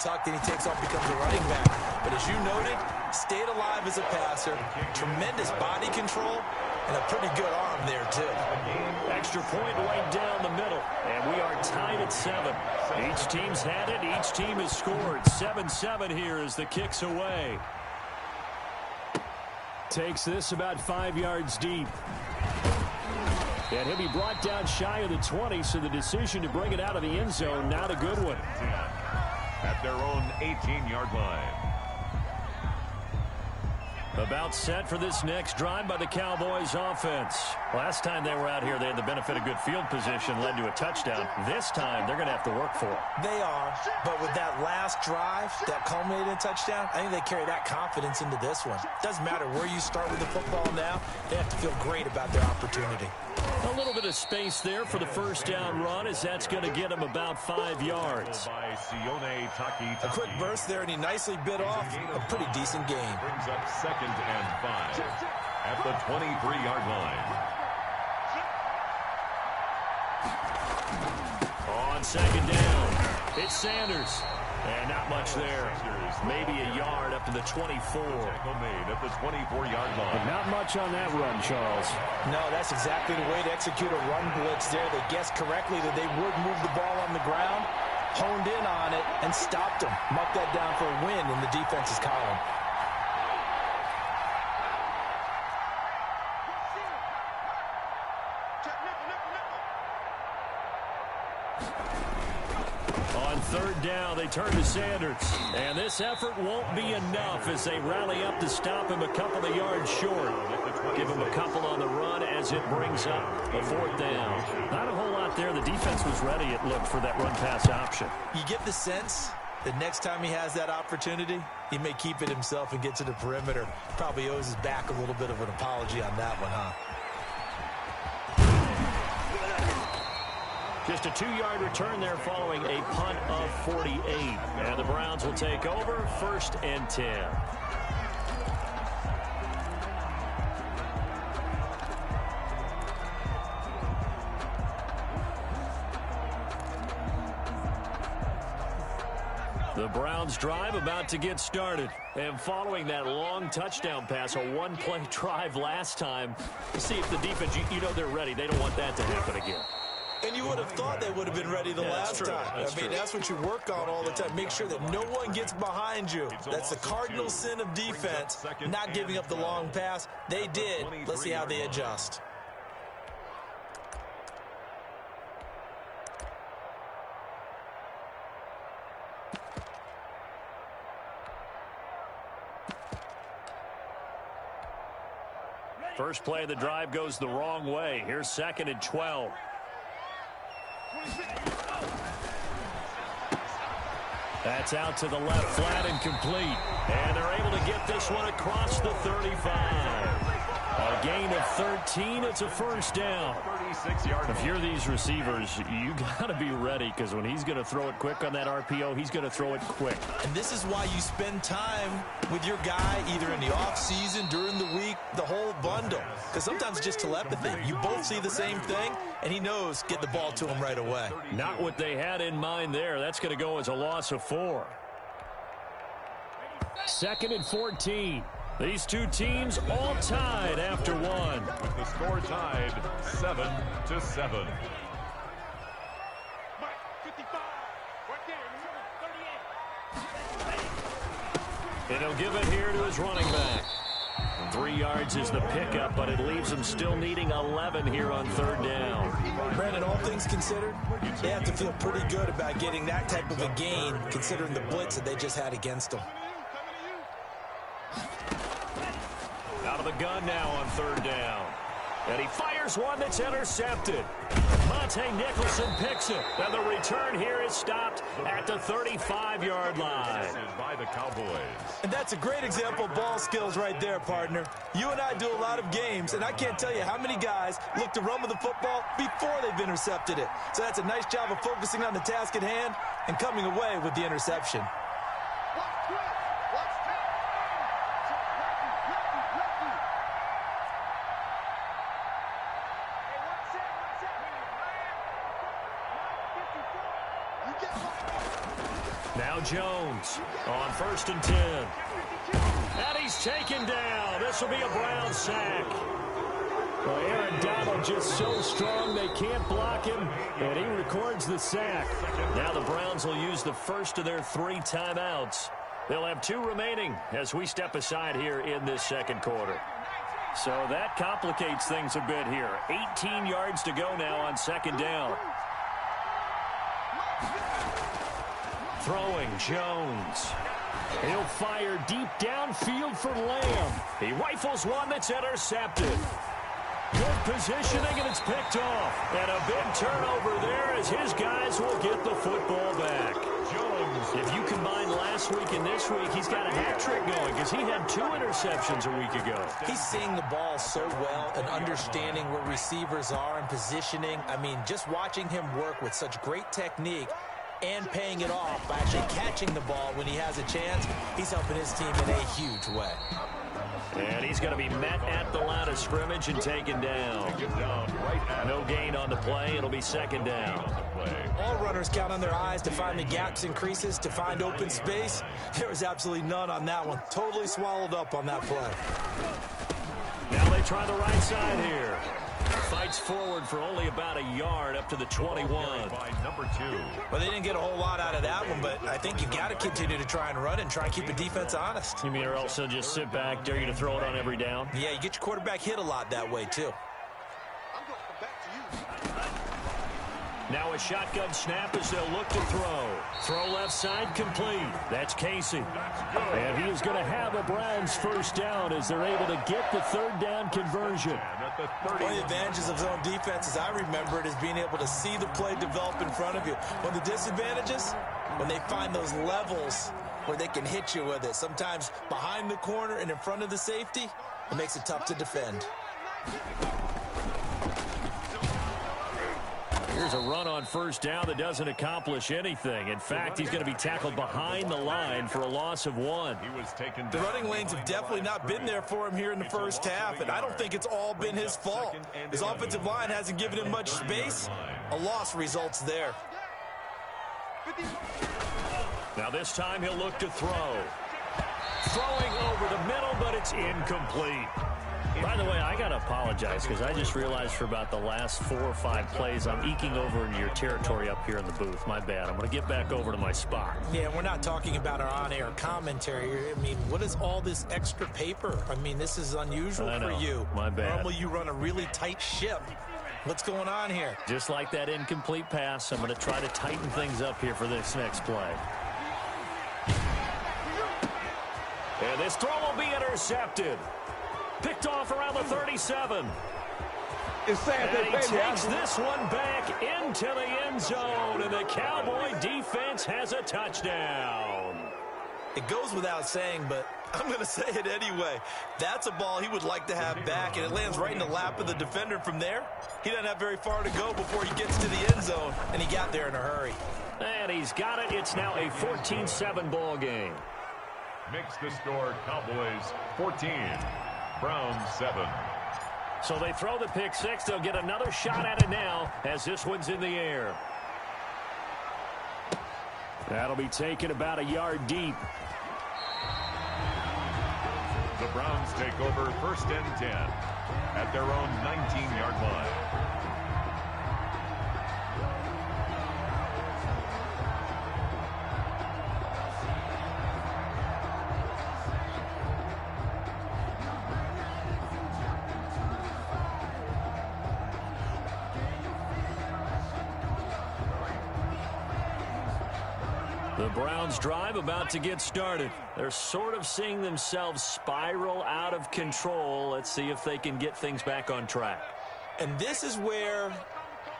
tucked, and he takes off, becomes a running back. But as you noted, stayed alive as a passer, tremendous body control, and a pretty good arm there, too. Extra point right down the middle, and we are tied at 7. Each team's had it. Each team has scored. 7-7 here as the kick's away. Takes this about 5 yards deep. And he'll be brought down shy of the 20, so the decision to bring it out of the end zone, not a good one. At their own 18-yard line. About set for this next drive by the Cowboys offense. Last time they were out here, they had the benefit of good field position, led to a touchdown. This time, they're going to have to work for it. They are, but with that last drive, that culminated in a touchdown, I think they carry that confidence into this one. Doesn't matter where you start with the football now, they have to feel great about their opportunity. A little bit of space there for the first down run, as that's going to get him about 5 yards. A quick burst there, and he nicely bit off a pretty decent gain. Brings up 2nd and 5 at the 23-yard line. On 2nd down, it's Sanders. And not much there. Maybe a yard up to the 24. Tackle made at the 24-yard line. But not much on that run, Charles. No, that's exactly the way to execute a run blitz there. They guessed correctly that they would move the ball on the ground, honed in on it, and stopped them. Mucked that down for a win in the defense's column. On 3rd down, they turn to Sanders. And this effort won't be enough as they rally up to stop him a couple of yards short. Give him a couple on the run as it brings up a 4th down. Not a whole lot there. The defense was ready, it looked, for that run-pass option. You get the sense that next time he has that opportunity, he may keep it himself and get to the perimeter. Probably owes his back a little bit of an apology on that one, huh? Just a 2-yard return there following a punt of 48. And the Browns will take over 1st and 10. The Browns drive about to get started. And following that long touchdown pass, a one-play drive last time, see if the defense, you know they're ready. They don't want that to happen again. And you would have thought they would have been ready the last time. I mean, that's what you work on all the time. Make sure that no one gets behind you. That's the cardinal sin of defense, not giving up the long pass. They did. Let's see how they adjust. First play of the drive goes the wrong way. Here's 2nd and 12. That's out to the left, flat and complete. And they're able to get this one across the 35. A gain of 13. It's a 1st down. If you're these receivers, you got to be ready, because when he's going to throw it quick on that RPO, he's going to throw it quick. And this is why you spend time with your guy either in the offseason, during the week, the whole bundle. Because sometimes it's just telepathy. You both see the same thing, and he knows get the ball to him right away. Not what they had in mind there. That's going to go as a loss of 4. 2nd and 14. These two teams all tied after one. With the score tied 7-7. And he'll give it here to his running back. 3 yards is the pickup, but it leaves him still needing 11 here on 3rd down. Brandon, all things considered, they have to feel pretty good about getting that type of a gain, considering the blitz that they just had against them. Out of the gun now on 3rd down. And he fires one that's intercepted. Monte Nicholson picks it. And the return here is stopped at the 35-yard line. By the Cowboys. And that's a great example of ball skills right there, partner. You and I do a lot of games, and I can't tell you how many guys look to run with the football before they've intercepted it. So that's a nice job of focusing on the task at hand and coming away with the interception. Now Jones on 1st and 10. And he's taken down. This will be a Brown sack. Well, Aaron Donald just so strong they can't block him, and he records the sack. Now the Browns will use the first of their 3 timeouts. They'll have 2 remaining as we step aside here in this second quarter. So that complicates things a bit here. 18 yards to go now on 2nd down. Throwing Jones. He'll fire deep downfield for Lamb. He rifles one that's intercepted. Good positioning, and it's picked off. And a big turnover there as his guys will get the football back. Jones, if you combine last week and this week, he's got a hat trick going because he had 2 interceptions a week ago. He's seeing the ball so well and understanding where receivers are and positioning. I mean, just watching him work with such great technique and paying it off by actually catching the ball when he has a chance, he's helping his team in a huge way. And he's going to be met at the line of scrimmage and taken down. No gain on the play. It'll be 2nd down. All runners count on their eyes to find the gaps and creases, to find open space. There was absolutely none on that one. Totally swallowed up on that play. Now they try the right side here. Fights forward for only about a yard up to the 21. Well, they didn't get a whole lot out of that one, but I think you've got to continue to try and run and try and keep the defense honest. You mean or else they'll just sit back, dare you to throw it on every down? Yeah, you get your quarterback hit a lot that way, too. Now a shotgun snap as they'll look to throw. Throw left side complete. That's Casey. And he is going to have a Browns first down as they're able to get the 3rd down conversion. One of the advantages of zone defense, as I remember it, is being able to see the play develop in front of you. One of the disadvantages, when they find those levels where they can hit you with it, sometimes behind the corner and in front of the safety, it makes it tough to defend. Here's a run on 1st down that doesn't accomplish anything. In fact, he's going to be tackled behind the line for a loss of 1. The running lanes have definitely not been there for him here in the first half, and I don't think it's all been his fault. His offensive line hasn't given him much space. A loss results there. Now this time he'll look to throw. Throwing over the middle, but it's incomplete. By the way, I got to apologize because I just realized for about the last 4 or 5 plays, I'm eking over into your territory up here in the booth. My bad. I'm going to get back over to my spot. Yeah, we're not talking about our on-air commentary. I mean, what is all this extra paper? I mean, this is unusual for you. My bad. Normally you run a really tight ship. What's going on here? Just like that incomplete pass, I'm going to try to tighten things up here for this next play. And this throw will be intercepted. Picked off around the 37. And he takes this one back into the end zone, and the Cowboy defense has a touchdown. It goes without saying, but I'm going to say it anyway. That's a ball he would like to have back, and it lands right in the lap of the defender from there. He doesn't have very far to go before he gets to the end zone, and he got there in a hurry. And he's got it. It's now a 14-7 ball game. Makes the score Cowboys 14. Browns 7. So they throw the pick 6. They'll get another shot at it now as this one's in the air. That'll be taken about a yard deep. The Browns take over 1st and 10 at their own 19-yard line. The Browns drive about to get started. They're sort of seeing themselves spiral out of control. Let's see if they can get things back on track. And this is where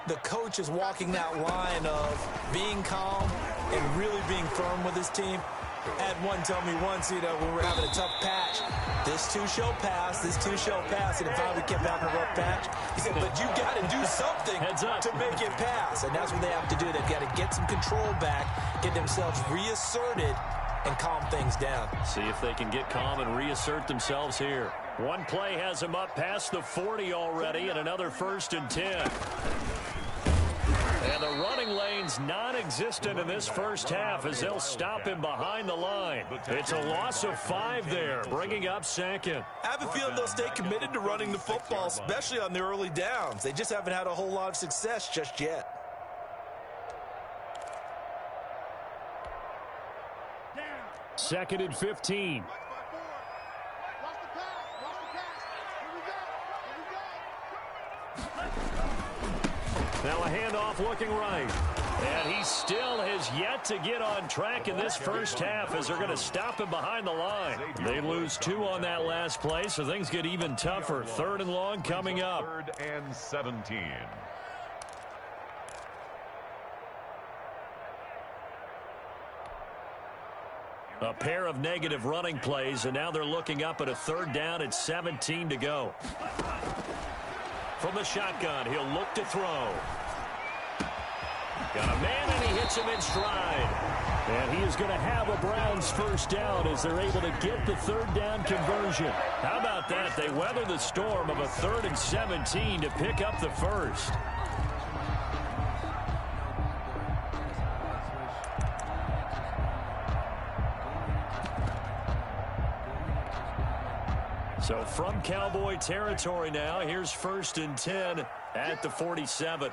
the coach is walking that line of being calm and really being firm with his team. I had one tell me once, when we were having a tough patch, this too shall pass, this too shall pass, and it finally kept having a rough patch. He said, but you got to do something to make it pass, and that's what they have to do. They've got to get some control back, get themselves reasserted, and calm things down. See if they can get calm and reassert themselves here. One play has them up past the 40 already, and another 1st and 10. And the running lane's non-existent in this first half as they'll stop him behind the line. It's a loss of 5 there, bringing up second. I have a feeling they'll stay committed to running the football, especially on the early downs. They just haven't had a whole lot of success just yet. Second and 15. Now a handoff looking right. And he still has yet to get on track in this first half as they're going to stop him behind the line. They lose 2 on that last play, so things get even tougher. 3rd and long coming up. 3rd and 17. A pair of negative running plays, and now they're looking up at a 3rd down at 17 to go. From the shotgun, he'll look to throw. Got a man, and he hits him in stride. And he is going to have a Browns first down as they're able to get the 3rd down conversion. How about that? They weather the storm of a 3rd and 17 to pick up the first. So from Cowboy territory now, here's 1st and 10 at the 47.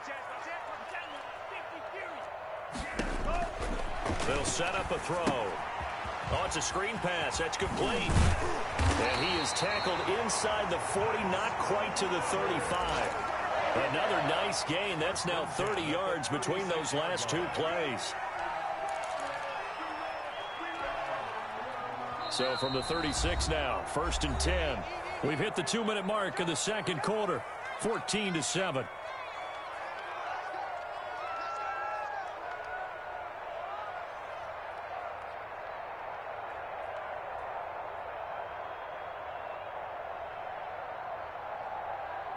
They'll set up a throw. Oh, it's a screen pass. That's complete. And he is tackled inside the 40, not quite to the 35. Another nice gain. That's now 30 yards between those last 2 plays. So from the 36 now, 1st and 10. We've hit the 2-minute mark of the second quarter, 14-7.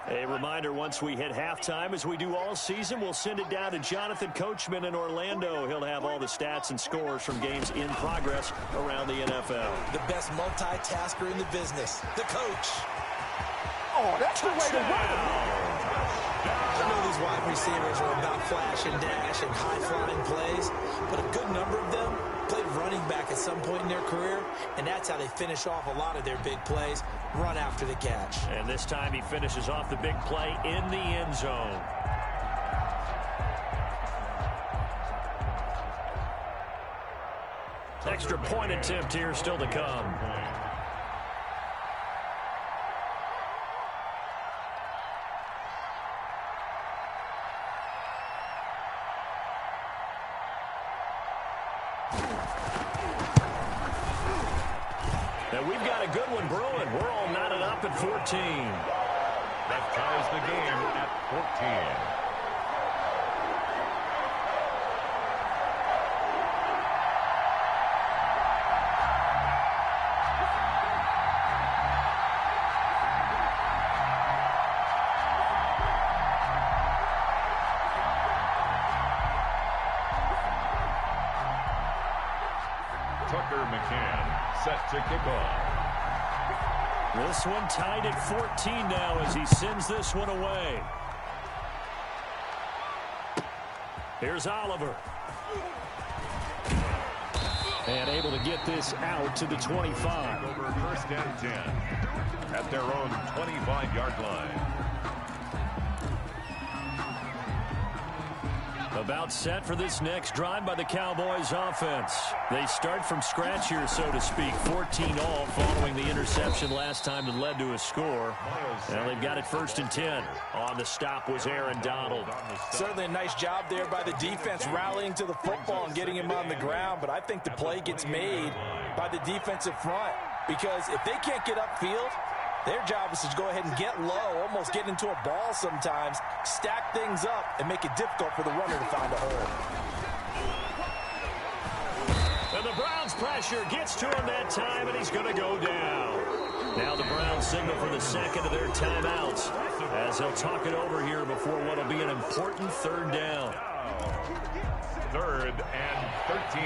A reminder, once we hit halftime, as we do all season, we'll send it down to Jonathan Coachman in Orlando. He'll have all the stats and scores from games in progress around the NFL. The best multitasker in the business, the coach. Oh, that's the way to run. I know these wide receivers are about flash and dash and high-flying plays, but a good number of them played running back at some point in their career, and that's how they finish off a lot of their big plays, run after the catch. And this time he finishes off the big play in the end zone. Extra point attempt here still to come. And we've got a good one brewing. We're all knotted up at 14. That ties the game at 14. Set to kick off. This one tied at 14 now as he sends this one away. Here's Oliver. And able to get this out to the 25. Over 1st and 10 at their own 25-yard line. About set for this next drive by the Cowboys offense. They start from scratch here, so to speak. 14 all following the interception last time that led to a score. Now they've got it 1st and 10. On the stop was Aaron Donald. Certainly a nice job there by the defense rallying to the football and getting him on the ground, but I think the play gets made by the defensive front because if they can't get upfield, their job is to go ahead and get low, almost get into a ball sometimes, stack things up, and make it difficult for the runner to find a hole. And the Browns pressure gets to him that time, and he's going to go down. Now the Browns signal for the second of their timeouts as they'll talk it over here before what will be an important 3rd down. 3rd and 13.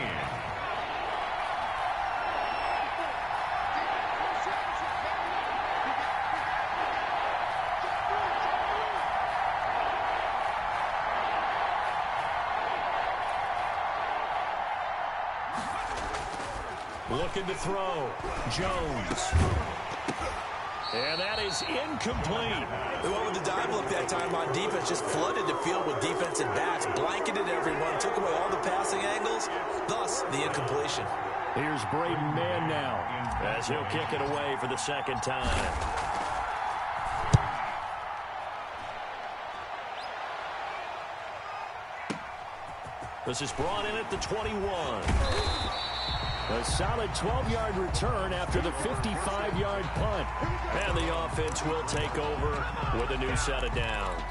Looking to throw. Jones. And that is incomplete. They went with the dime look that time on defense, just flooded the field with defensive backs, blanketed everyone, took away all the passing angles, thus the incompletion. Here's Braden Mann now, as he'll kick it away for the second time. This is brought in at the 21. A solid 12-yard return after the 55-yard punt. And the offense will take over with a new set of downs.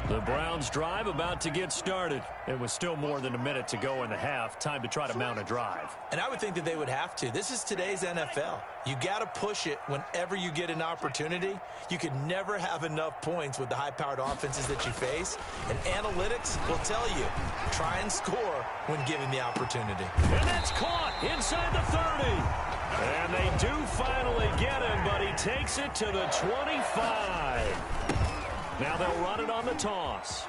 The Browns drive about to get started. It was still more than a minute to go in the half. Time to try to mount a drive. And I would think that they would have to. This is today's NFL. You got to push it whenever you get an opportunity. You can never have enough points with the high-powered offenses that you face. And analytics will tell you, try and score when given the opportunity. And that's caught inside the 30. And they do finally get him, but he takes it to the 25. Now they'll run it on the toss.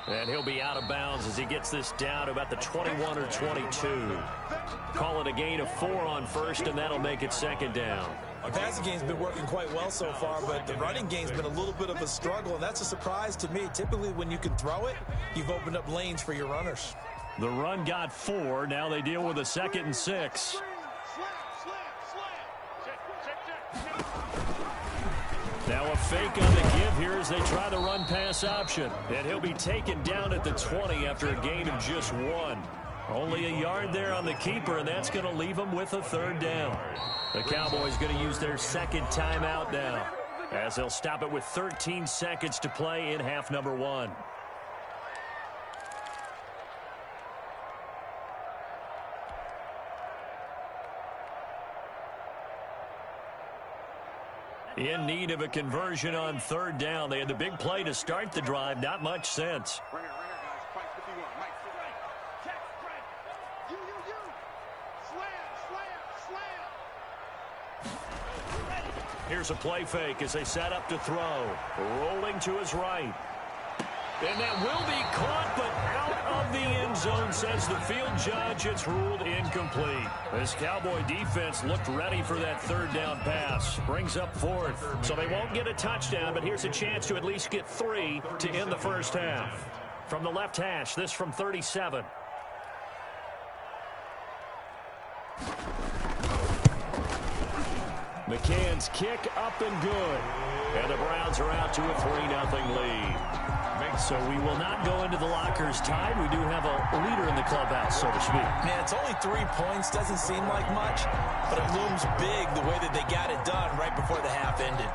And he'll be out of bounds as he gets this down to about the 21 or 22. Call it a gain of 4 on first, and that'll make it second down. Our passing game's been working quite well so far, but the running game's been a little bit of a struggle, and that's a surprise to me. Typically, when you can throw it, you've opened up lanes for your runners. The run got 4. Now they deal with a 2nd and 6. Now a fake on the give here as they try the run-pass option. And he'll be taken down at the 20 after a gain of just 1. Only a yard there on the keeper, and that's going to leave him with a 3rd down. The Cowboys going to use their 2nd timeout now, as they'll stop it with 13 seconds to play in half number 1. In need of a conversion on 3rd down. They had the big play to start the drive. Not much sense. Here's a play fake as they set up to throw. Rolling to his right. And that will be caught, but out of the end zone, says the field judge. It's ruled incomplete. This Cowboy defense looked ready for that 3rd down pass. Brings up 4th. So they won't get a touchdown, but here's a chance to at least get 3 to end the first half. From the left hash, this from 37. McCann's kick up and good. And the Browns are out to a 3-0 lead. So we will not go into the lockers tied. We do have a leader in the clubhouse, so to speak. Man, it's only 3 points. Doesn't seem like much, but it looms big the way that they got it done right before the half ended.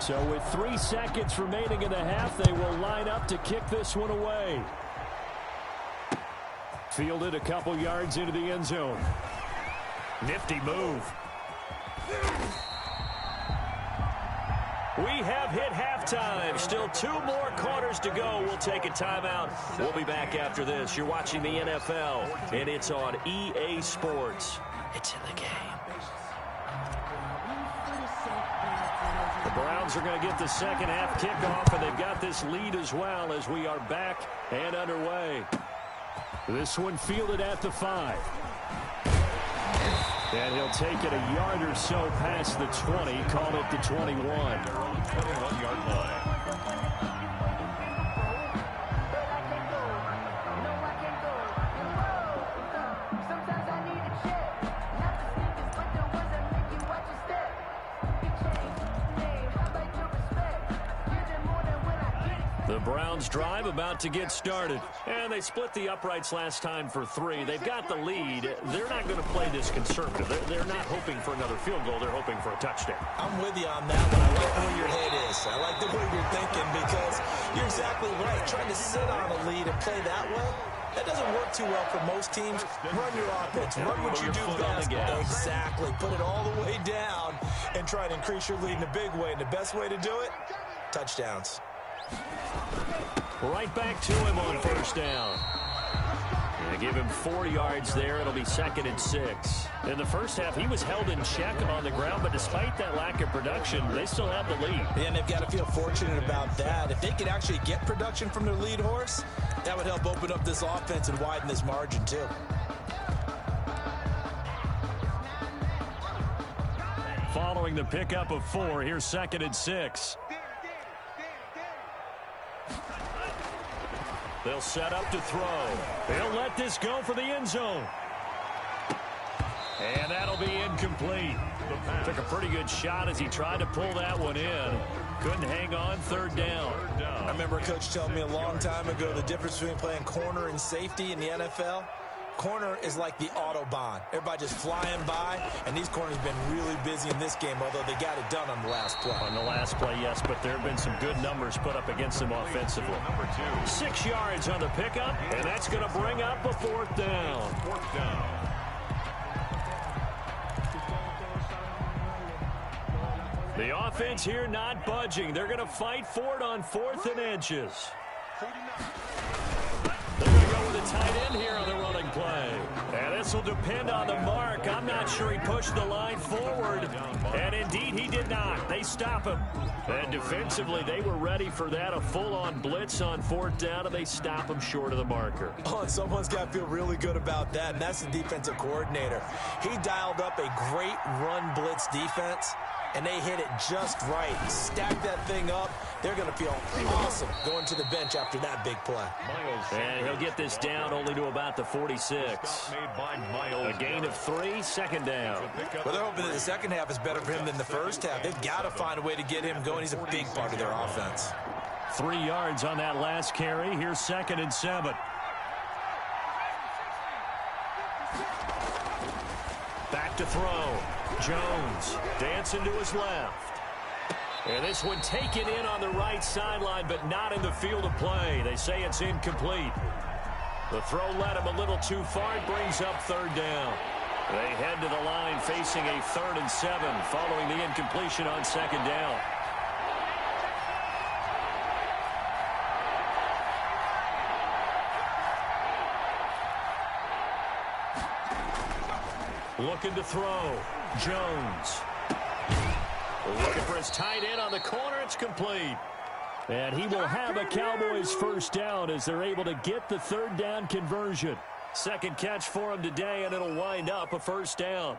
So with 3 seconds remaining in the half, they will line up to kick this one away. Fielded a couple yards into the end zone. Nifty move. We have hit halftime. Still 2 more quarters to go. We'll take a timeout. We'll be back after this. You're watching the NFL, and it's on EA Sports. It's in the game. The Browns are going to get the second half kickoff, and they've got this lead as well as we are back and underway. This one fielded at the 5. And he'll take it a yard or so past the 20, call it the 21. 21-yard line. The Browns drive about to get started. And they split the uprights last time for 3. They've got the lead. They're not going to play this conservative. They're not hoping for another field goal. They're hoping for a touchdown. I'm with you on that one. I like where your head is. I like the way you're thinking because you're exactly right. Trying to sit on a lead and play that way, that doesn't work too well for most teams. Run your offense. Run what you do best. Exactly. Put it all the way down and try to increase your lead in a big way. And the best way to do it, touchdowns. Right back to him on first down. They give him 4 yards there. It'll be 2nd and 6. In the first half, he was held in check on the ground, but despite that lack of production, they still have the lead. Yeah, and they've got to feel fortunate about that. If they could actually get production from their lead horse, that would help open up this offense and widen this margin, too. Following the pickup of 4, here's 2nd and 6. They'll set up to throw. They'll let this go for the end zone. And that'll be incomplete. Took a pretty good shot as he tried to pull that one in. Couldn't hang on, 3rd down. I remember a coach telling me a long time ago the difference between playing corner and safety in the NFL. Corner is like the Autobahn. Everybody just flying by, and these corners have been really busy in this game, although they got it done on the last play. On the last play, yes, but there have been some good numbers put up against them offensively. 6 yards on the pickup, and that's going to bring up a 4th down. 4th down. The offense here not budging. They're going to fight for it on 4th and inches. They're going to go with a tight end here on the running play. And this will depend on the mark. I'm not sure he pushed the line forward. And indeed, he did not. They stop him. And defensively, they were ready for that. A full-on blitz on 4th down, and they stop him short of the marker. Oh, and someone's got to feel really good about that, and that's the defensive coordinator. He dialed up a great run blitz defense, and they hit it just right. Stack that thing up. They're going to feel awesome going to the bench after that big play. And he'll get this down only to about the 46. A gain of 3, 2nd down. Well, they're hoping that the second half is better for him than the first half. They've got to find a way to get him going. He's a big part of their offense. 3 yards on that last carry. Here's 2nd and 7. Back to throw. Jones dancing to his left. And this one taken in on the right sideline, but not in the field of play. They say it's incomplete. The throw led him a little too far. It brings up 3rd down. They head to the line facing a 3rd and 7 following the incompletion on 2nd down. Looking to throw. Jones. Looking for his tight end on the corner. It's complete. And he will have a Cowboys 1st down as they're able to get the 3rd down conversion. 2nd catch for him today, and it'll wind up a 1st down.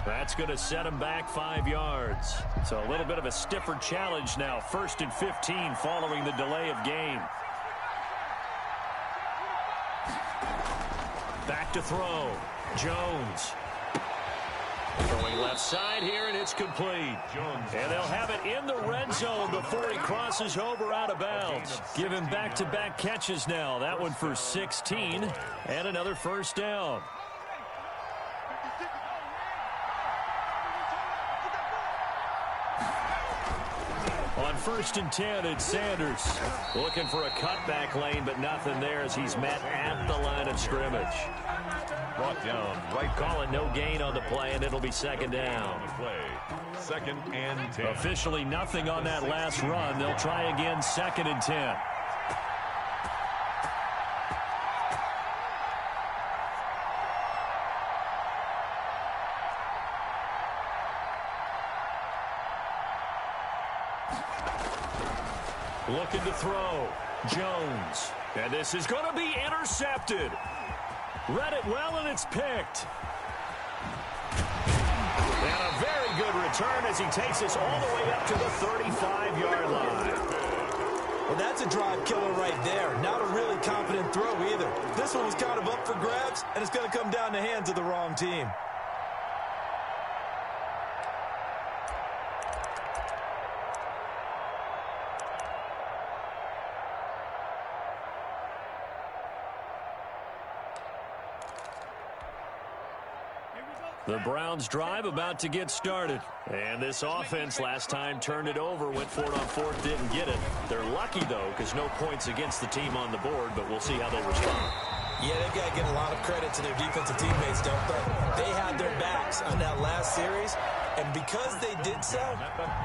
That's going to set him back 5 yards. So a little bit of a stiffer challenge now. 1st and 15 following the delay of game. Back to throw. Jones. Throwing left side here, and it's complete. And they'll have it in the red zone before he crosses over out of bounds. Give him back-to-back catches now. That one for 16 and another 1st down. On 1st and 10, it's Sanders. Looking for a cutback lane, but nothing there as he's met at the line of scrimmage. Brought down right. Calling no gain on the play, and it'll be 2nd down. Play. 2nd and 10. Officially nothing on that last run. They'll try again 2nd and 10. Looking to throw. Jones. And this is going to be intercepted. Read it well, and it's picked. And a very good return as he takes us all the way up to the 35-yard line. Well, that's a drive killer right there. Not a really confident throw either. This one was kind of up for grabs, and it's going to come down the hands of the wrong team. The Browns drive about to get started. And this offense last time turned it over, went for it on fourth, didn't get it. They're lucky, though, because no points against the team on the board, but we'll see how they respond. Yeah, they've got to give a lot of credit to their defensive teammates, don't they? They had their backs on that last series, and because they did so,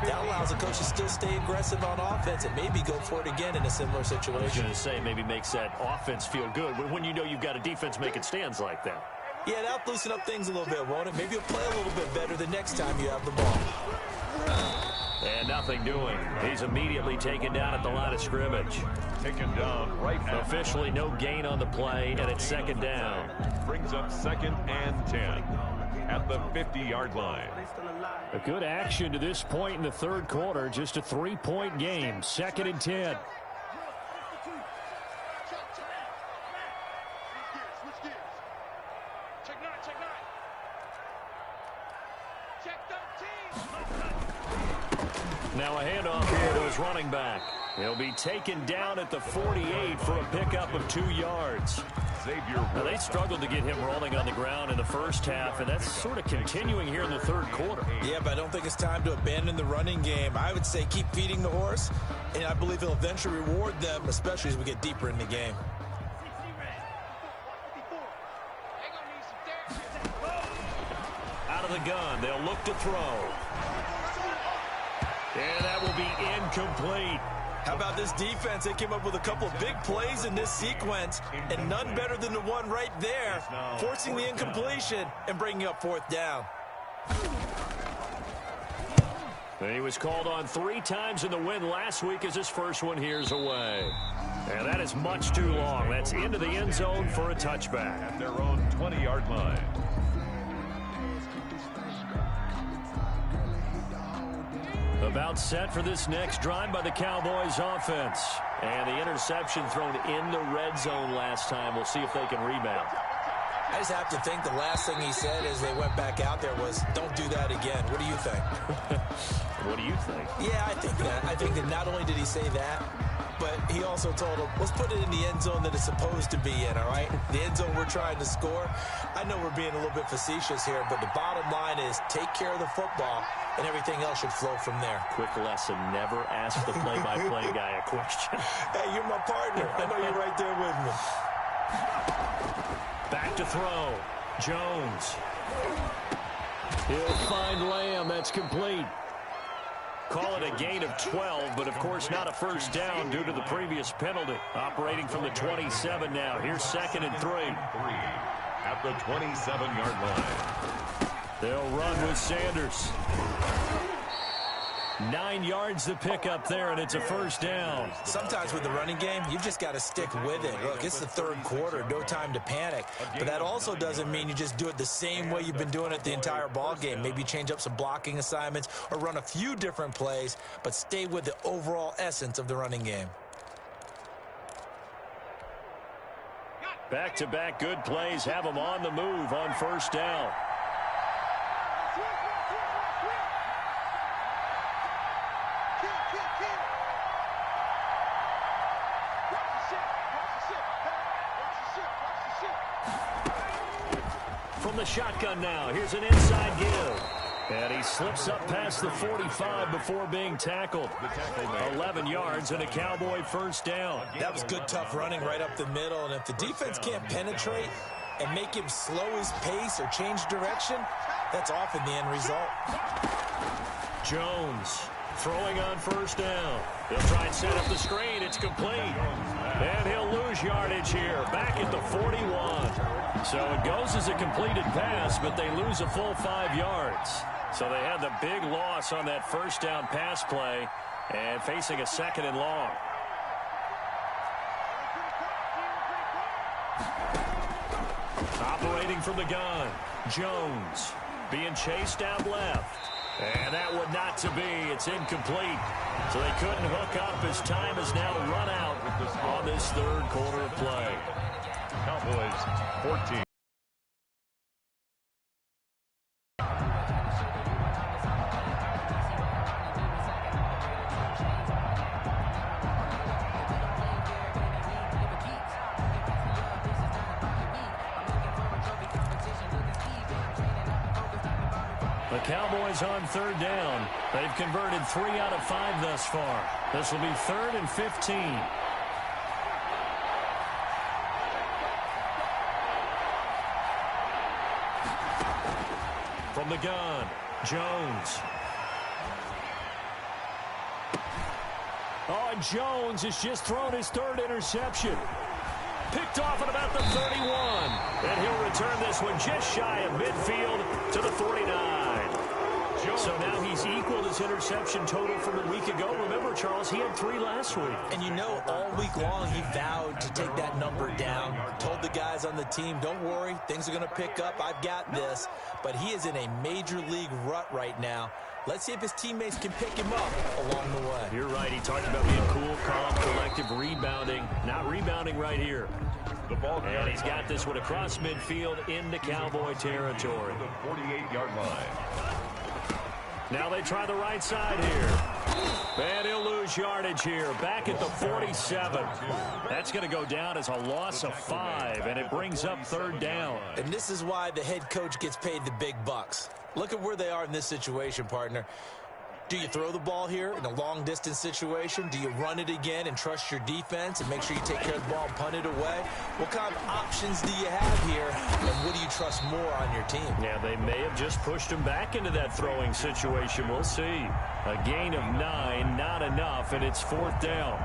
that allows the coach to still stay aggressive on offense and maybe go for it again in a similar situation. I was going to say, maybe makes that offense feel good when you know you've got a defense making stands like that. Yeah, that'll loosen up things a little bit, won't it? Maybe you'll play a little bit better the next time you have the ball. And nothing doing. He's immediately taken down at the line of scrimmage. Taken down right now. Officially no gain on the play, and it's second down. Brings up 2nd and 10 at the 50-yard line. A good action to this point in the third quarter. Just a 3-point game. 2nd and 10. Now a handoff here to his running back. He'll be taken down at the 48 for a pickup of 2 yards. Now they struggled to get him rolling on the ground in the first half, and that's sort of continuing here in the third quarter. Yeah, but I don't think it's time to abandon the running game. I would say keep feeding the horse, and I believe he'll eventually reward them, especially as we get deeper in the game. Out of the gun, they'll look to throw. And that will be incomplete. How about this defense? They came up with a couple of big plays in this sequence, and none better than the one right there, forcing the incompletion and bringing up 4th down. He was called on 3 times in the win last week as his first one here's away. And that is much too long. That's into the end zone for a touchback. At their own 20-yard line. About set for this next drive by the Cowboys offense. And the interception thrown in the red zone last time. We'll see if they can rebound. I just have to think the last thing he said as they went back out there was, don't do that again. What do you think? What do you think? Yeah, I think that. I think that not only did he say that, but he also told him, let's put it in the end zone that it's supposed to be in, all right? The end zone we're trying to score. I know we're being a little bit facetious here, but the bottom line is take care of the football, and everything else should flow from there. Quick lesson, never ask the play-by-play guy a question. Hey, you're my partner. I know you're right there with me. Back to throw. Jones. He'll find Lamb. That's complete. Call it a gain of 12, but of course not a first down due to the previous penalty. Operating from the 27 now. Here's 2nd and 3. At the 27-yard line. They'll run with Sanders. 9 yards to pick up there, and it's a first down. Sometimes with the running game, you've just got to stick with it. Look, it's the third quarter, no time to panic. But that also doesn't mean you just do it the same way you've been doing it the entire ball game. Maybe change up some blocking assignments or run a few different plays, but stay with the overall essence of the running game. Back-to-back good plays have them on the move on first down. From the shotgun now, here's an inside give. And he slips up past the 45 before being tackled. 11 yards and a Cowboy first down. That was good, tough running right up the middle. And if the defense can't penetrate and make him slow his pace or change direction, that's often the end result. Jones throwing on first down. He'll try and set up the screen. It's complete. And he'll lose yardage here. Back at the 41. So it goes as a completed pass, but they lose a full 5 yards. So they had the big loss on that first down pass play and facing a 2nd and long. Operating from the gun, Jones being chased down left. And that would not to be. It's incomplete. So they couldn't hook up as time has now run out on this third quarter of play. Cowboys 14. The Cowboys on third down. They've converted 3 out of 5 thus far. This will be 3rd and 15. From the gun, Jones. Oh, and Jones has just thrown his 3rd interception. Picked off at about the 31. And he'll return this one just shy of midfield to the 49. So now he's equaled his interception total from a week ago. Remember, Charles, he had 3 last week. And you know, all week long he vowed to take that number down. Told the guys on the team, don't worry, things are going to pick up. I've got this. But he is in a major league rut right now. Let's see if his teammates can pick him up along the way. You're right. He talked about being cool, calm, collective, rebounding. Not rebounding right here. The ball and he's got this one across midfield into Cowboy territory. The 48-yard line. Now they try the right side here. And he'll lose yardage here. Back at the 47. That's going to go down as a loss of 5, and it brings up 3rd down. And this is why the head coach gets paid the big bucks. Look at where they are in this situation, partner. Do you throw the ball here in a long-distance situation? Do you run it again and trust your defense and make sure you take care of the ball and punt it away? What kind of options do you have here, and what do you trust more on your team? Yeah, they may have just pushed him back into that throwing situation. We'll see. A gain of 9, not enough, and it's 4th down.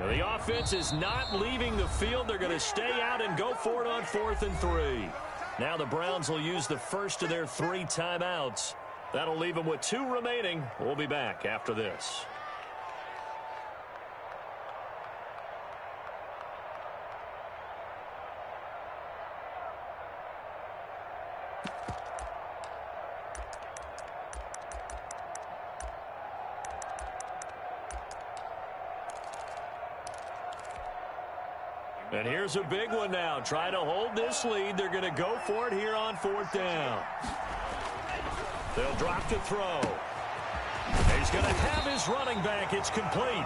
The offense is not leaving the field. They're going to stay out and go for it on 4th and 3. Now the Browns will use the first of their 3 timeouts. That'll leave them with 2 remaining. We'll be back after this. And here's a big one now. Trying to hold this lead. They're going to go for it here on 4th down. They'll drop to throw. He's going to have his running back. It's complete.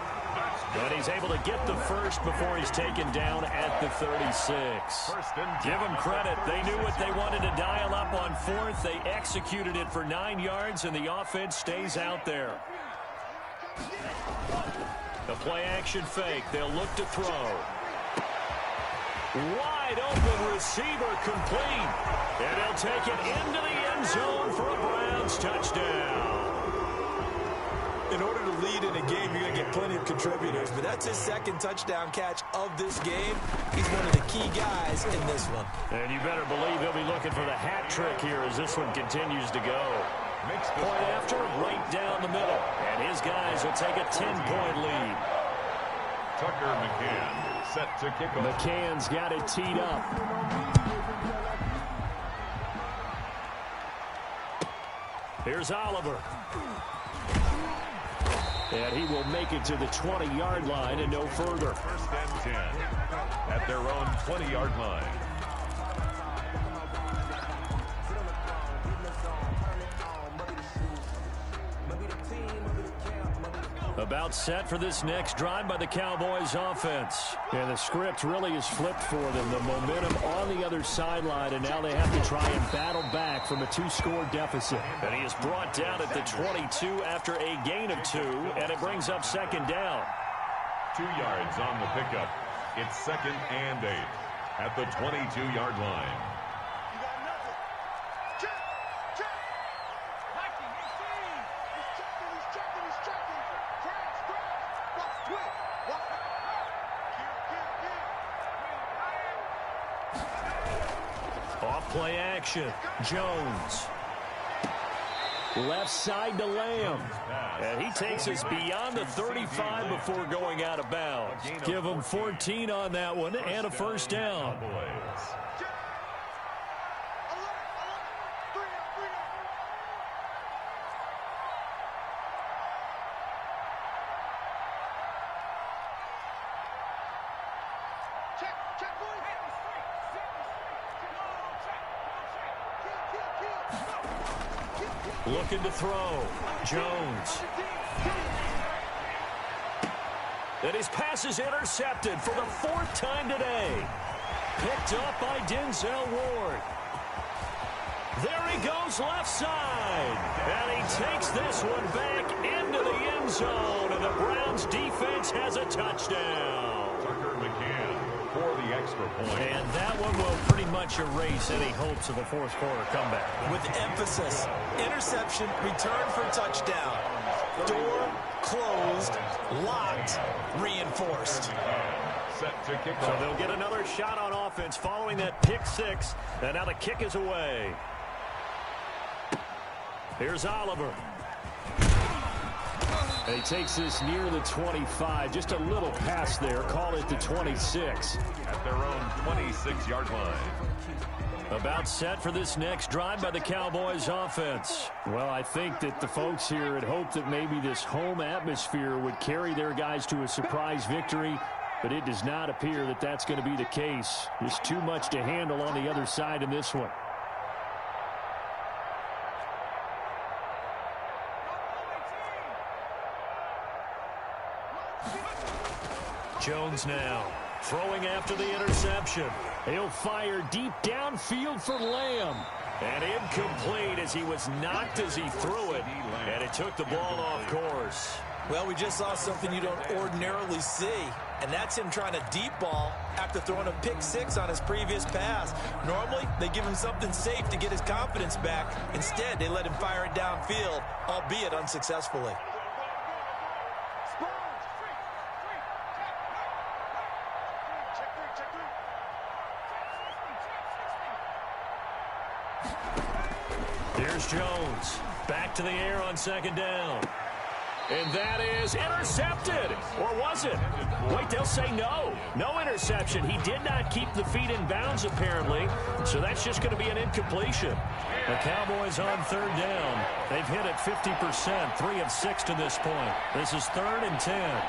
And he's able to get the first before he's taken down at the 36. Give them credit. They knew what they wanted to dial up on 4th. They executed it for 9 yards, and the offense stays out there. The play-action fake. They'll look to throw. Wide open receiver complete. And he'll take it into the end zone for a Browns touchdown. In order to lead in a game, you're going to get plenty of contributors, but that's his 2nd touchdown catch of this game. He's one of the key guys in this one. And you better believe he'll be looking for the hat trick here as this one continues to go. Point after, right down the middle. And his guys will take a 10-point lead. Tucker McCann set to kick off. McCann's got it teed up. Here's Oliver. And he will make it to the 20-yard line and no further. 1st and 10 at their own 20-yard line. About set for this next drive by the Cowboys offense. And the script really is flipped for them. The momentum on the other sideline, and now they have to try and battle back from a 2-score deficit. And he is brought down at the 22 after a gain of 2, and it brings up 2nd down. 2 yards on the pickup. It's 2nd and 8 at the 22-yard line. Play action. Jones. Left side to Lamb. And he takes us beyond the 35 before going out of bounds. Give him 14 on that one and a 1st down. Looking to throw. Jones. And his pass is intercepted for the 4th time today. Picked up by Denzel Ward. There he goes left side. And he takes this one back into the end zone. And the Browns defense has a touchdown. Tucker McCann for the extra point. And that one will pretty much erase any hopes of a fourth quarter comeback. With emphasis, interception, return for touchdown. Door closed, locked, reinforced. Set to kick So off. they'll get another shot on offense following that pick six. And now the kick is away. Here's Oliver. And he takes this near the 25. Just a little pass there. Call it the 26. At their own 26-yard line. About set for this next drive by the Cowboys offense. Well, I think that the folks here had hoped that maybe this home atmosphere would carry their guys to a surprise victory, but it does not appear that that's going to be the case. There's too much to handle on the other side in this one. Jones now throwing after the interception. He'll fire deep downfield for Lamb. And incomplete as he was knocked as he threw it. And it took the ball off course. Well, we just saw something you don't ordinarily see, and that's him trying to deep ball after throwing a pick six on his previous pass. Normally, they give him something safe to get his confidence back. Instead, they let him fire it downfield, albeit unsuccessfully. Here's Jones. Back to the air on second down. And that is intercepted. Or was it? Wait, they'll say no. No interception. He did not keep the feet in bounds, apparently. So that's just going to be an incompletion. The Cowboys on third down. They've hit it 50%, 3 of 6 to this point. This is 3rd and 10.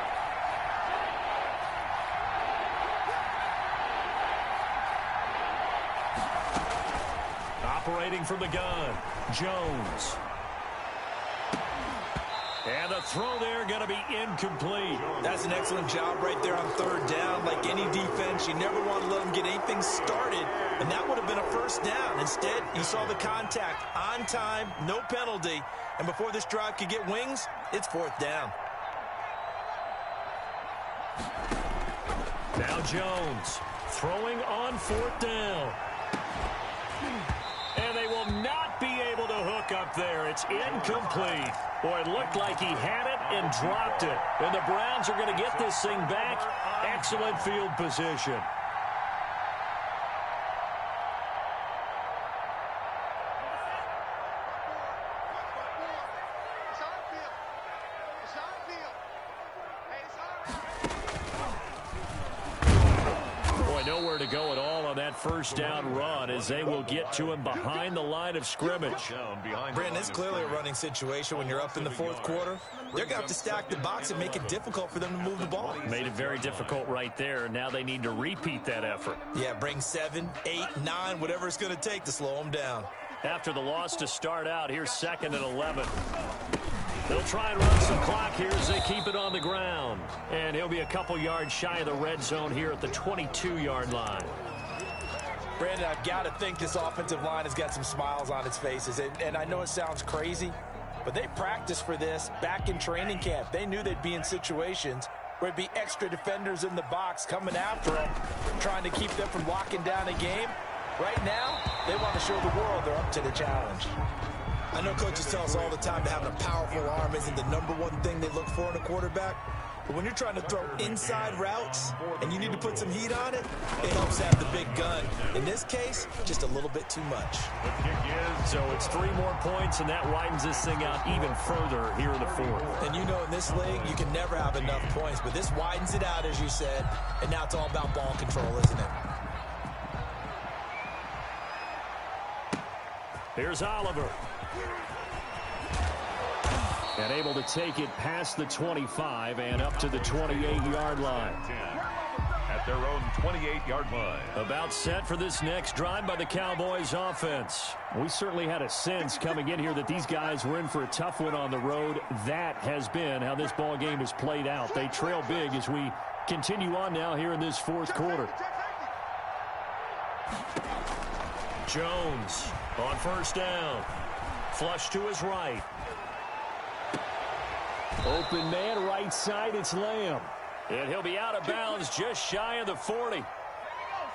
Operating from the gun, Jones. And the throw there going to be incomplete. That's an excellent job right there on third down. Like any defense, you never want to let them get anything started, and that would have been a first down. Instead, you saw the contact on time, no penalty, and before this drive could get wings, it's 4th down. Now Jones throwing on 4th down. And they will not be able to hook up there. It's incomplete. Boy, it looked like he had it and dropped it. And the Browns are going to get this thing back. Excellent field position. Nowhere to go at all on that first down run as they will get to him behind the line of scrimmage. Brandon, it's clearly a running situation when you're up in the 4th quarter. They're going to have to stack the box and make it difficult for them to move the ball. Made it very difficult right there. Now they need to repeat that effort. Yeah, bring 7, 8, 9, whatever it's going to take to slow them down. After the loss to start out, here's 2nd and 11. They'll try and run some clock here as they keep it on the ground. And he'll be a couple yards shy of the red zone here at the 22-yard line. Brandon, I've got to think this offensive line has got some smiles on its faces. And I know it sounds crazy, but they practiced for this back in training camp. They knew they'd be in situations where it'd be extra defenders in the box coming after them, trying to keep them from locking down a game. Right now, they want to show the world they're up to the challenge. I know coaches tell us all the time that having a powerful arm isn't the #1 thing they look for in a quarterback. But when you're trying to throw inside routes and you need to put some heat on it, it helps have the big gun. In this case, just a little bit too much. So it's 3 more points, and that widens this thing out even further here in the 4th. And you know in this league, you can never have enough points. But this widens it out, as you said. And now it's all about ball control, isn't it? Here's Oliver. And able to take it past the 25 and up to the 28-yard line. At their own 28-yard line. About set for this next drive by the Cowboys offense. We certainly had a sense coming in here that these guys were in for a tough one on the road. That has been how this ball game has played out. They trail big as we continue on now here in this fourth quarter. Jones on first down. Flush to his right. Open man right side, it's Lamb. And he'll be out of bounds just shy of the 40.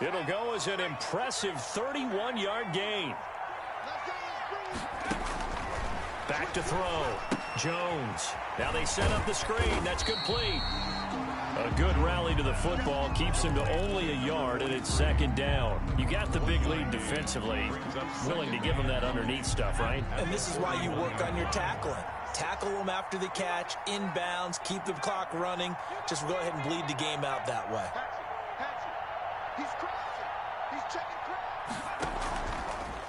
It'll go as an impressive 31-yard gain. Back to throw. Jones. Now they set up the screen. That's complete. A good rally to the football keeps him to only a yard, and it's second down. You got the big lead defensively. Willing to give him that underneath stuff, right? And this is why you work on your tackling. Tackle them after the catch, inbounds, keep the clock running. Just go ahead and bleed the game out that way.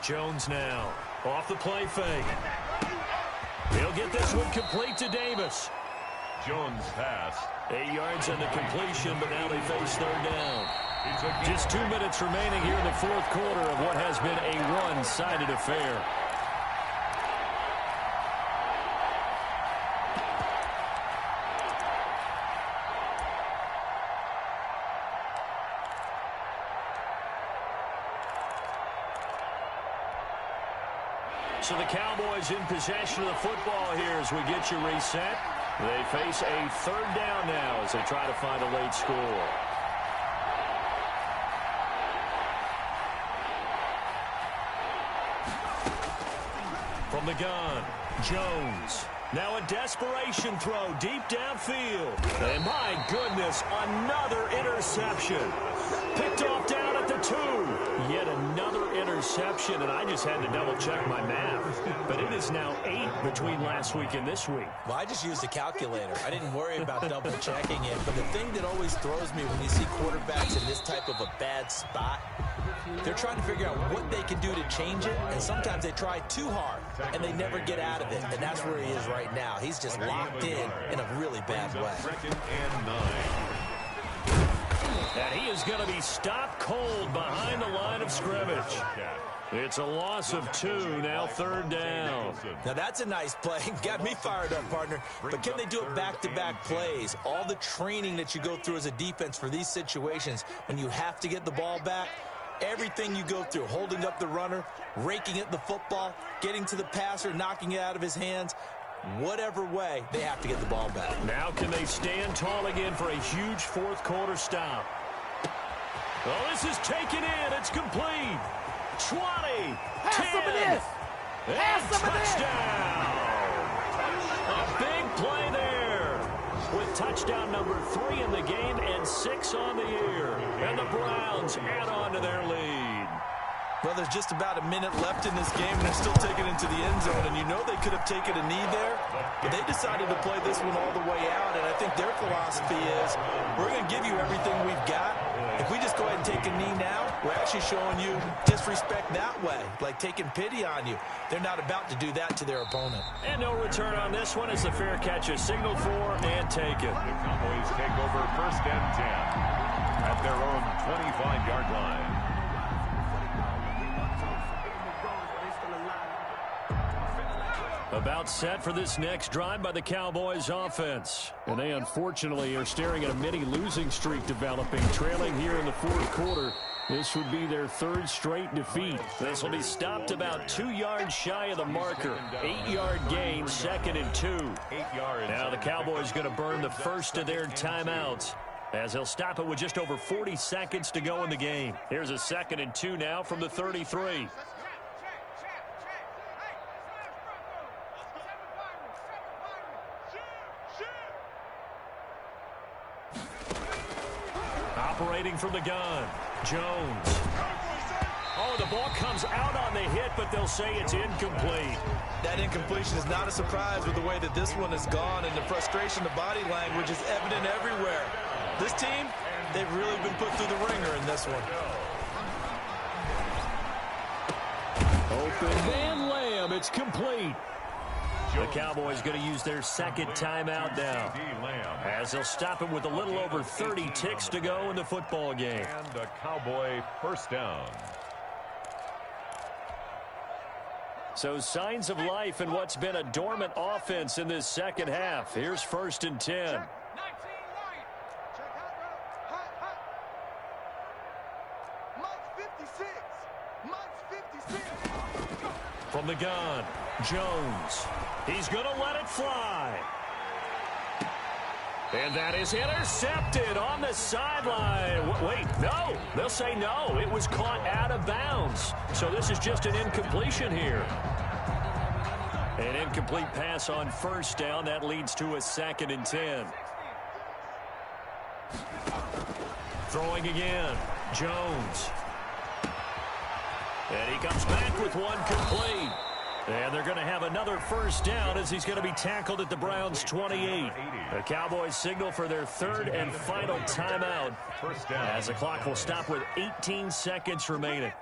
Jones now. Off the play fake. He'll get this one complete to Davis. Jones pass. 8 yards on the completion, but now they face third down. Just 2 minutes remaining here in the fourth quarter of what has been a one-sided affair. So the Cowboys in possession of the football here as we get you reset. They face a third down now as they try to find a late score. From the gun, Jones. Now a desperation throw deep downfield. And my goodness, another interception. Picked off down at the 2. Yet another interception, and I just had to double-check my math. But it is now 8 between last week and this week. Well, I just used a calculator. I didn't worry about double-checking it. But the thing that always throws me when you see quarterbacks in this type of a bad spot, they're trying to figure out what they can do to change it, and sometimes they try too hard, and they never get out of it. And that's where he is right now. He's just locked in a really bad way. Second and 9. And he is going to be stopped cold behind the line of scrimmage. It's a loss of 2, now third down. Now that's a nice play. Got me fired up, partner. But can they do it back-to-back plays? All the training that you go through as a defense for these situations, when you have to get the ball back, everything you go through, holding up the runner, raking at the football, getting to the passer, knocking it out of his hands, whatever way, they have to get the ball back. Now can they stand tall again for a huge fourth quarter stop? Oh, this is taken in. It's complete. 20, 10, and touchdown. A big play there with touchdown number 3 in the game and 6 on the year. And the Browns add on to their lead. Well, there's just about a minute left in this game, and they're still taking it into the end zone. And you know they could have taken a knee there, but they decided to play this one all the way out. And I think their philosophy is, we're going to give you everything we've got. If we just go ahead and take a knee now, we're actually showing you disrespect that way, like taking pity on you. They're not about to do that to their opponent. And no return on this one as the fair catch is signaled for and taken. The Cowboys take over first and 10 at their own 25-yard line. About set for this next drive by the Cowboys offense. And they unfortunately are staring at a mini losing streak developing, trailing here in the fourth quarter. This would be their 3rd straight defeat. This will be stopped about 2 yards shy of the marker. 8-yard gain, 2nd and 2. 8 yards. Now the Cowboys going to burn the first of their timeouts as they'll stop it with just over 40 seconds to go in the game. Here's a 2nd and 2 now from the 33. Operating from the gun, Jones. Oh, the ball comes out on the hit, but they'll say it's incomplete. That incompletion is not a surprise with the way that this one has gone, and the frustration, the body language is evident everywhere. This team, they've really been put through the ringer in this one. Open man Lamb, it's complete. The Cowboys going to use their second timeout now, as they'll stop it with a little over 30 ticks to go in the football game. And a Cowboy first down. So signs of life in what's been a dormant offense in this second half. Here's 1st and 10. From the gun, Jones. He's going to let it fly. And that is intercepted on the sideline. Wait, no. They'll say no. It was caught out of bounds. So this is just an incompletion here. An incomplete pass on 1st down. That leads to a 2nd and 10. Throwing again. Jones. And he comes back with one complete. And they're going to have another 1st down as he's going to be tackled at the Browns' 28. The Cowboys signal for their 3rd and final timeout as the clock will stop with 18 seconds remaining.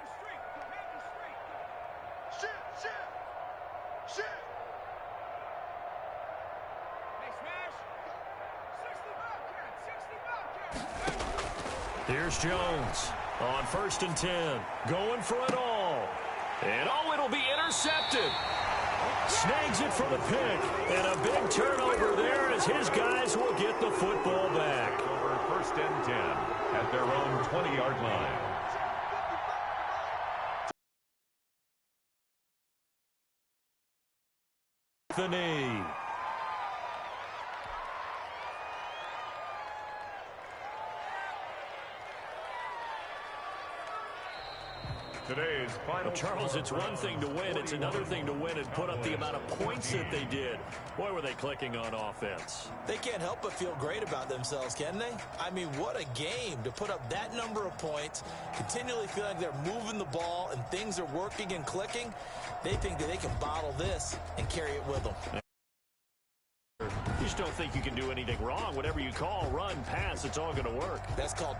Here's Jones on 1st and 10, going for it all. And it'll be intercepted. Snags it for the pick. And a big turnover there as his guys will get the football back. Over 1st and 10 at their own 20-yard line. The knee. Today's final. Well, Charles, it's one thing to win. It's another thing to win and put up the amount of points that they did. Boy, were they clicking on offense. They can't help but feel great about themselves, can they? I mean, what a game to put up that number of points, continually feel like they're moving the ball and things are working and clicking. They think that they can bottle this and carry it with them. You just don't think you can do anything wrong. Whatever you call, run, pass, it's all going to work. That's called